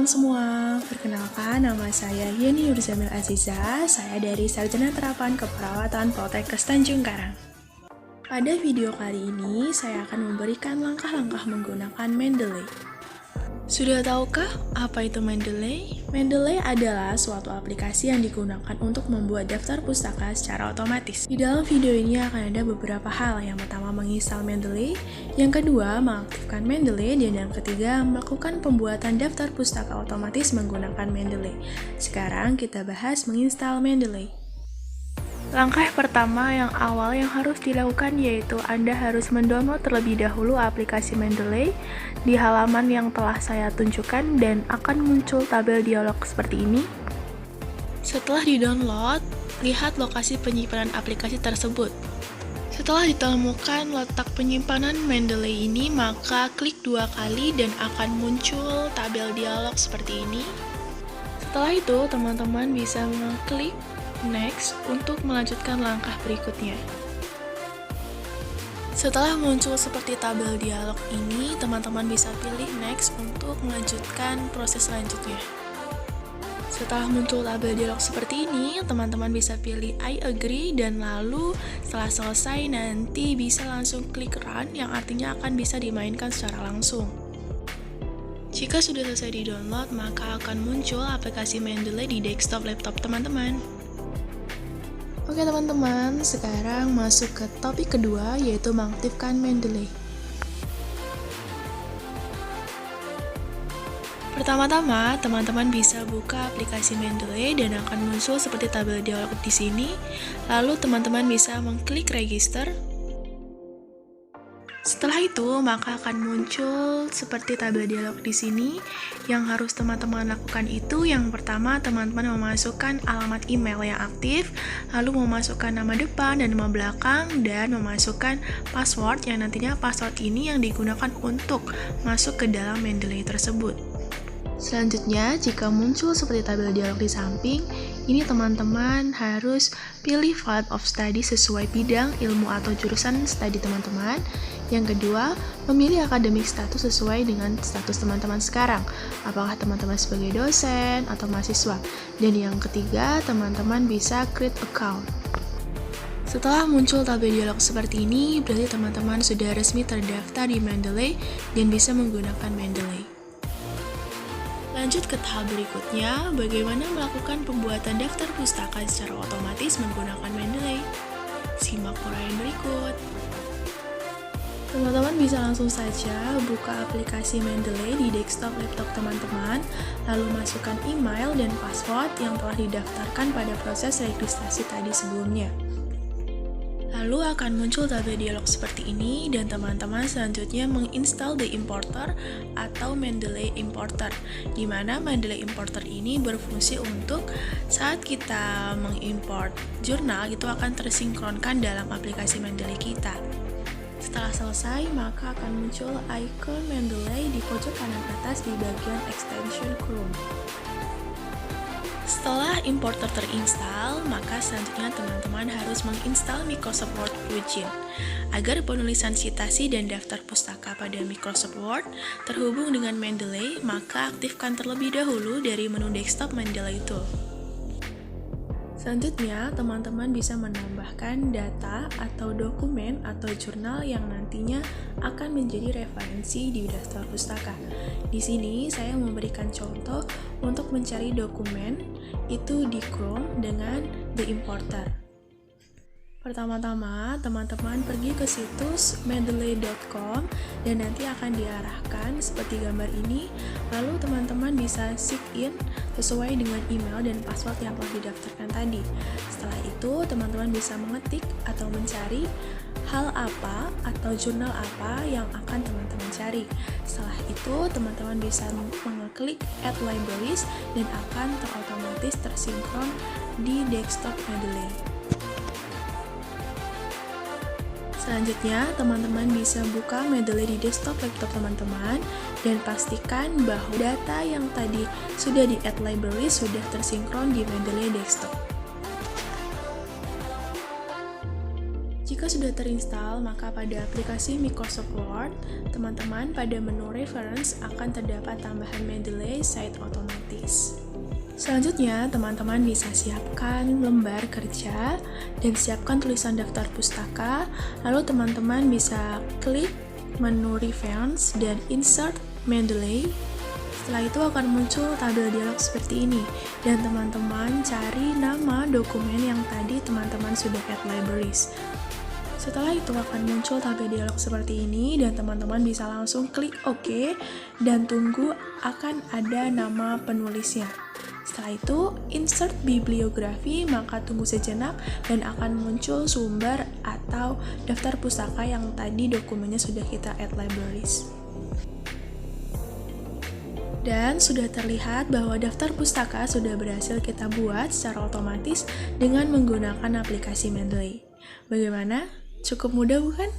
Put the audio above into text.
teman-teman semua, perkenalkan nama saya Yeni Yurzamil Aziza, saya dari Sarjana Terapan Keperawatan Poltekkes Tanjung Karang. Pada video kali ini, saya akan memberikan langkah-langkah menggunakan Mendeley. Sudah tahukah apa itu Mendeley? Mendeley adalah suatu aplikasi yang digunakan untuk membuat daftar pustaka secara otomatis. Di dalam video ini akan ada beberapa hal. Yang pertama, menginstal Mendeley. Yang kedua, mengaktifkan Mendeley. Dan yang ketiga, melakukan pembuatan daftar pustaka otomatis menggunakan Mendeley. Sekarang kita bahas menginstal Mendeley. Langkah pertama yang awal yang harus dilakukan yaitu Anda harus mendownload terlebih dahulu aplikasi Mendeley di halaman yang telah saya tunjukkan dan akan muncul tabel dialog seperti ini. Setelah di-download, lihat lokasi penyimpanan aplikasi tersebut. Setelah ditemukan letak penyimpanan Mendeley ini, maka klik 2 kali dan akan muncul tabel dialog seperti ini. Setelah itu, teman-teman bisa mengklik Next untuk melanjutkan langkah berikutnya. Setelah muncul seperti tabel dialog ini, teman-teman bisa pilih Next untuk melanjutkan proses selanjutnya. Setelah muncul tabel dialog seperti ini, teman-teman bisa pilih I agree dan lalu setelah selesai nanti bisa langsung klik Run yang artinya akan bisa dimainkan secara langsung. Jika sudah selesai di-download, maka akan muncul aplikasi Mendeley di desktop laptop teman-teman. Oke teman-teman, sekarang masuk ke topik kedua yaitu mengaktifkan Mendeley. Pertama-tama, teman-teman bisa buka aplikasi Mendeley dan akan muncul seperti tabel dialog di sini. Lalu teman-teman bisa mengklik register. Setelah itu, maka akan muncul seperti tabel dialog di sini. Yang harus teman-teman lakukan itu, yang pertama, teman-teman memasukkan alamat email yang aktif, lalu memasukkan nama depan dan nama belakang, dan memasukkan password yang nantinya password ini yang digunakan untuk masuk ke dalam Mendeley tersebut. Selanjutnya, jika muncul seperti tabel dialog di samping, ini teman-teman harus pilih field of study sesuai bidang, ilmu atau jurusan studi teman-teman. Yang kedua, memilih academic status sesuai dengan status teman-teman sekarang. Apakah teman-teman sebagai dosen atau mahasiswa. Dan yang ketiga, teman-teman bisa create account. Setelah muncul tabel dialog seperti ini, berarti teman-teman sudah resmi terdaftar di Mendeley dan bisa menggunakan Mendeley. Lanjut ke tahap berikutnya, bagaimana melakukan pembuatan daftar pustaka secara otomatis menggunakan Mendeley. Simak uraian berikut. Teman-teman bisa langsung saja buka aplikasi Mendeley di desktop laptop teman-teman, lalu masukkan email dan password yang telah didaftarkan pada proses registrasi tadi sebelumnya. Lalu akan muncul tabel dialog seperti ini dan teman-teman selanjutnya menginstal The Importer atau Mendeley Importer, di mana Mendeley Importer ini berfungsi untuk saat kita mengimport jurnal itu akan tersinkronkan dalam aplikasi Mendeley kita. Setelah selesai, maka akan muncul icon Mendeley di pojok kanan atas di bagian extension Chrome. Setelah importer terinstal, maka selanjutnya teman-teman harus menginstal Microsoft Word plugin. Agar penulisan citasi dan daftar pustaka pada Microsoft Word terhubung dengan Mendeley, maka aktifkan terlebih dahulu dari menu desktop Mendeley Tool. Selanjutnya, teman-teman bisa menambahkan data atau dokumen atau jurnal yang nantinya akan menjadi referensi di daftar pustaka. Di sini, saya memberikan contoh untuk mencari dokumen itu di Chrome dengan The Importer. Pertama-tama, teman-teman pergi ke situs mendeley.com dan nanti akan diarahkan seperti gambar ini. Lalu teman-teman bisa sign in sesuai dengan email dan password yang telah didaftarkan tadi. Setelah itu, teman-teman bisa mengetik atau mencari hal apa atau jurnal apa yang akan teman-teman cari. Setelah itu, teman-teman bisa mengeklik Add Libraries dan akan terotomatis tersinkron di desktop Mendeley. Selanjutnya, teman-teman bisa buka Mendeley di desktop laptop teman-teman dan pastikan bahwa data yang tadi sudah di Add Library sudah tersinkron di Mendeley desktop. Jika sudah terinstall, maka pada aplikasi Microsoft Word, teman-teman pada menu Reference akan terdapat tambahan Mendeley Site Otomatis. Selanjutnya, teman-teman bisa siapkan lembar kerja dan siapkan tulisan daftar pustaka, lalu teman-teman bisa klik menu Reference dan Insert Mendeley. Setelah itu akan muncul tabel dialog seperti ini, dan teman-teman cari nama dokumen yang tadi teman-teman sudah add libraries. Setelah itu akan muncul tabel dialog seperti ini, dan teman-teman bisa langsung klik OK dan tunggu akan ada nama penulisnya. Setelah itu, insert bibliografi, maka tunggu sejenak dan akan muncul sumber atau daftar pustaka yang tadi dokumennya sudah kita add libraries. Dan sudah terlihat bahwa daftar pustaka sudah berhasil kita buat secara otomatis dengan menggunakan aplikasi Mendeley. Bagaimana? Cukup mudah bukan?